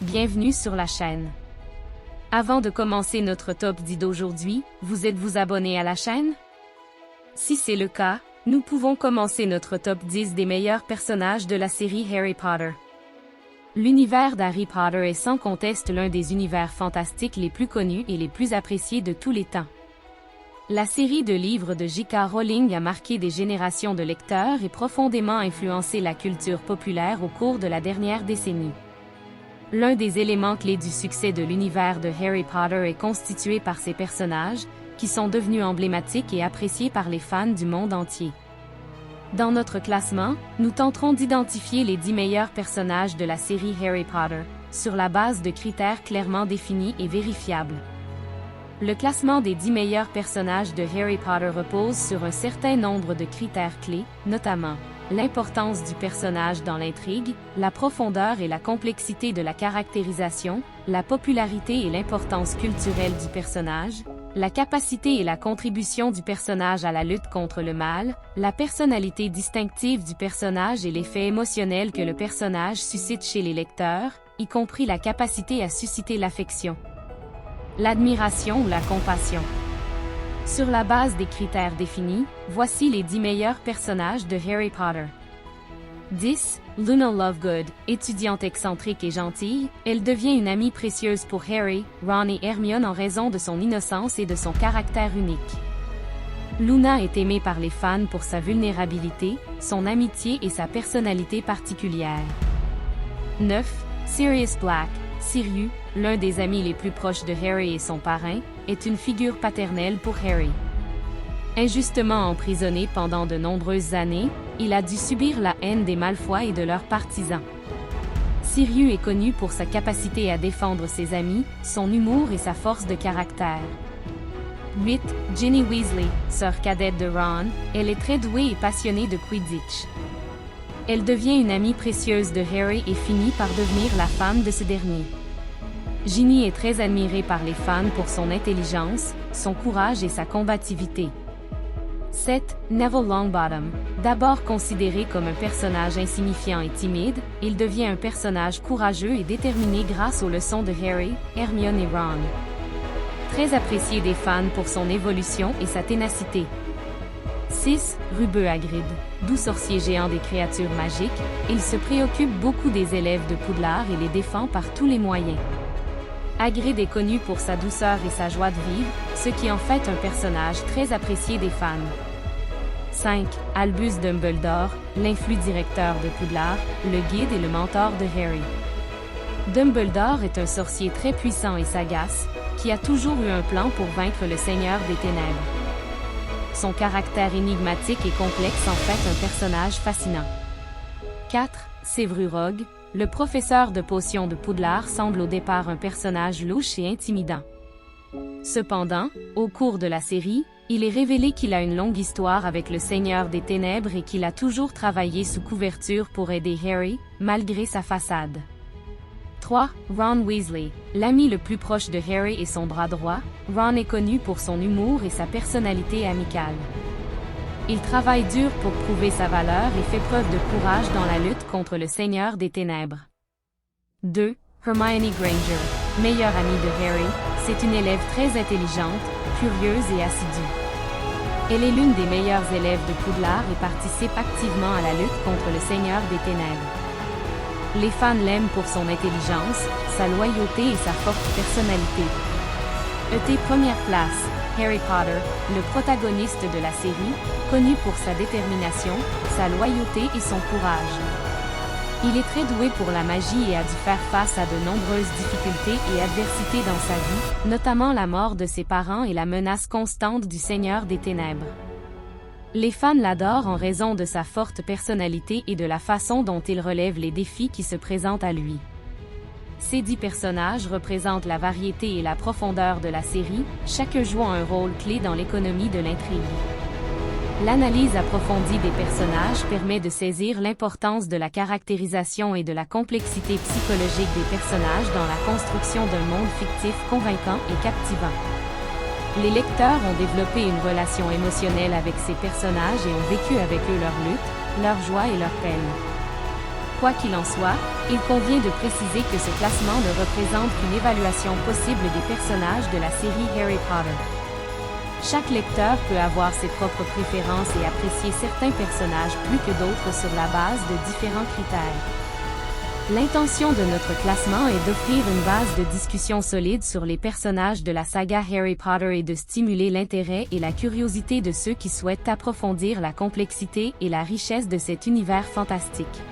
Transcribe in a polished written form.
bienvenue sur la chaîne. Avant de commencer notre top 10 d'aujourd'hui, vous êtes-vous abonné à la chaîne? Si c'est le cas, nous pouvons commencer notre top 10 des meilleurs personnages de la série Harry Potter. L'univers d'Harry Potter est sans conteste l'un des univers fantastiques les plus connus et les plus appréciés de tous les temps. La série de livres de J.K. Rowling a marqué des générations de lecteurs et profondément influencé la culture populaire au cours de la dernière décennie. L'un des éléments clés du succès de l'univers de Harry Potter est constitué par ses personnages, qui sont devenus emblématiques et appréciés par les fans du monde entier. Dans notre classement, nous tenterons d'identifier les 10 meilleurs personnages de la série Harry Potter, sur la base de critères clairement définis et vérifiables. Le classement des 10 meilleurs personnages de Harry Potter repose sur un certain nombre de critères clés, notamment l'importance du personnage dans l'intrigue, la profondeur et la complexité de la caractérisation, la popularité et l'importance culturelle du personnage, la capacité et la contribution du personnage à la lutte contre le mal, la personnalité distinctive du personnage et l'effet émotionnel que le personnage suscite chez les lecteurs, y compris la capacité à susciter l'affection, l'admiration ou la compassion. Sur la base des critères définis, voici les 10 meilleurs personnages de Harry Potter. 10. Luna Lovegood, étudiante excentrique et gentille, elle devient une amie précieuse pour Harry, Ron et Hermione en raison de son innocence et de son caractère unique. Luna est aimée par les fans pour sa vulnérabilité, son amitié et sa personnalité particulière. 9. Sirius Black, Sirius, l'un des amis les plus proches de Harry et son parrain, est une figure paternelle pour Harry. Injustement emprisonné pendant de nombreuses années, il a dû subir la haine des Malfoy et de leurs partisans. Sirius est connu pour sa capacité à défendre ses amis, son humour et sa force de caractère. 8. Ginny Weasley, sœur cadette de Ron, elle est très douée et passionnée de Quidditch. Elle devient une amie précieuse de Harry et finit par devenir la femme de ce dernier. Ginny est très admirée par les fans pour son intelligence, son courage et sa combativité. 7. Neville Longbottom. D'abord considéré comme un personnage insignifiant et timide, il devient un personnage courageux et déterminé grâce aux leçons de Harry, Hermione et Ron. Très apprécié des fans pour son évolution et sa ténacité. 6. Rubeux Hagrid. Doux sorcier géant des créatures magiques, il se préoccupe beaucoup des élèves de Poudlard et les défend par tous les moyens. Hagrid est connu pour sa douceur et sa joie de vivre, ce qui en fait un personnage très apprécié des fans. 5. Albus Dumbledore, l'influent directeur de Poudlard, le guide et le mentor de Harry. Dumbledore est un sorcier très puissant et sagace, qui a toujours eu un plan pour vaincre le Seigneur des Ténèbres. Son caractère énigmatique et complexe en fait un personnage fascinant. 4. Séverus Rogue, le professeur de potions de Poudlard semble au départ un personnage louche et intimidant. Cependant, au cours de la série, il est révélé qu'il a une longue histoire avec le Seigneur des Ténèbres et qu'il a toujours travaillé sous couverture pour aider Harry, malgré sa façade. 3. Ron Weasley, l'ami le plus proche de Harry et son bras droit, Ron est connu pour son humour et sa personnalité amicale. Il travaille dur pour prouver sa valeur et fait preuve de courage dans la lutte contre le Seigneur des Ténèbres. 2. Hermione Granger, meilleure amie de Harry, c'est une élève très intelligente, curieuse et assidue. Elle est l'une des meilleures élèves de Poudlard et participe activement à la lutte contre le Seigneur des Ténèbres. Les fans l'aiment pour son intelligence, sa loyauté et sa forte personnalité. Première place, Harry Potter, le protagoniste de la série, connu pour sa détermination, sa loyauté et son courage. Il est très doué pour la magie et a dû faire face à de nombreuses difficultés et adversités dans sa vie, notamment la mort de ses parents et la menace constante du Seigneur des Ténèbres. Les fans l'adorent en raison de sa forte personnalité et de la façon dont il relève les défis qui se présentent à lui. Ces 10 personnages représentent la variété et la profondeur de la série, chacun jouant un rôle clé dans l'économie de l'intrigue. L'analyse approfondie des personnages permet de saisir l'importance de la caractérisation et de la complexité psychologique des personnages dans la construction d'un monde fictif convaincant et captivant. Les lecteurs ont développé une relation émotionnelle avec ces personnages et ont vécu avec eux leurs luttes, leurs joies et leurs peines. Quoi qu'il en soit, il convient de préciser que ce classement ne représente qu'une évaluation possible des personnages de la série Harry Potter. Chaque lecteur peut avoir ses propres préférences et apprécier certains personnages plus que d'autres sur la base de différents critères. L'intention de notre classement est d'offrir une base de discussion solide sur les personnages de la saga Harry Potter et de stimuler l'intérêt et la curiosité de ceux qui souhaitent approfondir la complexité et la richesse de cet univers fantastique.